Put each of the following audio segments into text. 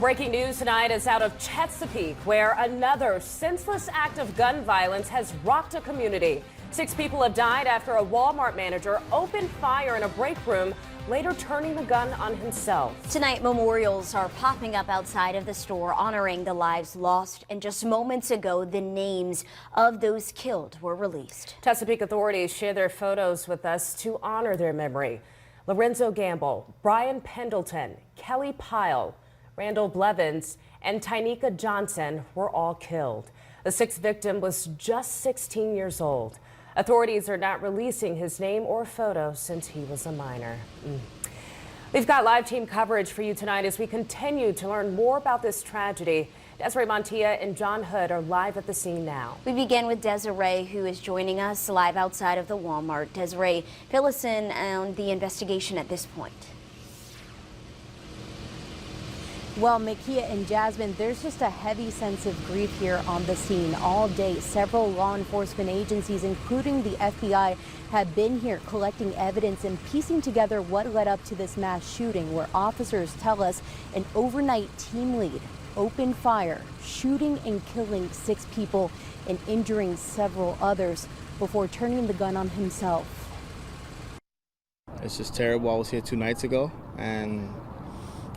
Breaking news tonight is out of Chesapeake, where another senseless act of gun violence has rocked a community. 6 people have died after a Walmart manager opened fire in a break room, later turning the gun on himself. Tonight, memorials are popping up outside of the store honoring the lives lost, and just moments ago, the names of those killed were released. Chesapeake authorities share their photos with us to honor their memory. Lorenzo Gamble, Brian Pendleton, Kelly Pyle, Randall Blevins, and Tynika Johnson were all killed. The 6th victim was just 16 years old. Authorities are not releasing his name or photo since he was a minor. We've got live team coverage for you tonight as we continue to learn more about this tragedy. Desiree Montilla and John Hood are live at the scene now. We begin with Desiree, who is joining us live outside of the Walmart. Desiree, fill us in on the investigation at this point. Well, Makia and Jasmine, there's just a heavy sense of grief here on the scene all day. Several law enforcement agencies, including the FBI, have been here collecting evidence and piecing together what led up to this mass shooting, where officers tell us an overnight team lead opened fire, shooting and killing 6 people and injuring several others before turning the gun on himself. It's just terrible. I was here 2 nights ago and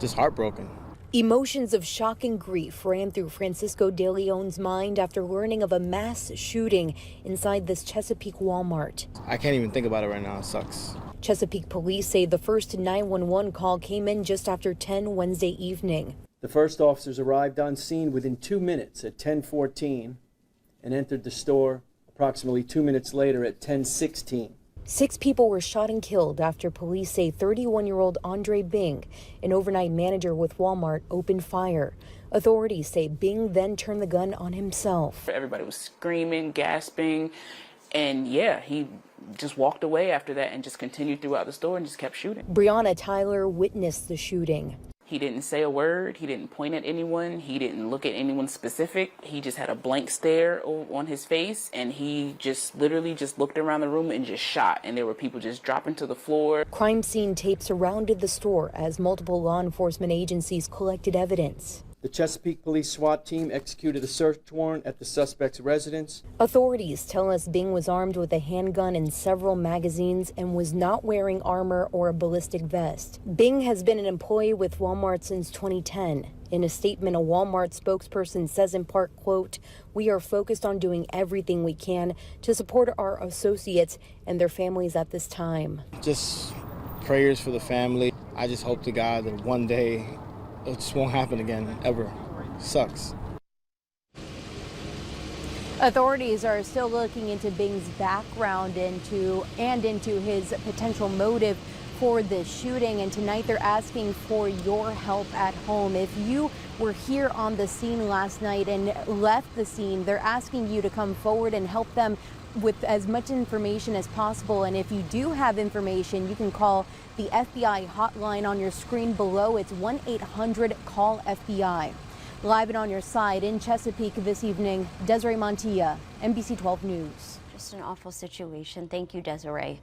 just heartbroken. Emotions of shock and grief ran through Francisco De Leon's mind after learning of a mass shooting inside this Chesapeake Walmart. I can't even think about it right now. It sucks. Chesapeake police say the first 911 call came in just after 10 Wednesday evening. The first officers arrived on scene within 2 minutes at 10:14 and entered the store approximately 2 minutes later at 10:16. 6 people were shot and killed after police say 31-year-old Andre Bing, an overnight manager with Walmart, opened fire. Authorities say Bing then turned the gun on himself. Everybody was screaming, gasping, and yeah, he just walked away after that and just continued throughout the store and just kept shooting. Breonna Tyler witnessed the shooting. He didn't say a word. He didn't point at anyone. He didn't look at anyone specific. He just had a blank stare on his face, and he just literally just looked around the room and just shot. And there were people just dropping to the floor. Crime scene tape surrounded the store as multiple law enforcement agencies collected evidence. The Chesapeake Police SWAT team executed a search warrant at the suspect's residence. Authorities tell us Bing was armed with a handgun and several magazines and was not wearing armor or a ballistic vest. Bing has been an employee with Walmart since 2010. In a statement, a Walmart spokesperson says in part, quote, "We are focused on doing everything we can to support our associates and their families at this time." Just prayers for the family. I just hope to God that one day it just won't happen again, ever. Sucks. Authorities are still looking into Bing's background into his potential motive for this shooting. And tonight they're asking for your help at home. If you were here on the scene last night and left the scene, they're asking you to come forward and help them with as much information as possible. And if you do have information, you can call the FBI hotline on your screen below. It's 1-800-CALL-FBI. Live and on your side in Chesapeake this evening, Desiree Montilla, NBC 12 News. Just an awful situation. Thank you, Desiree.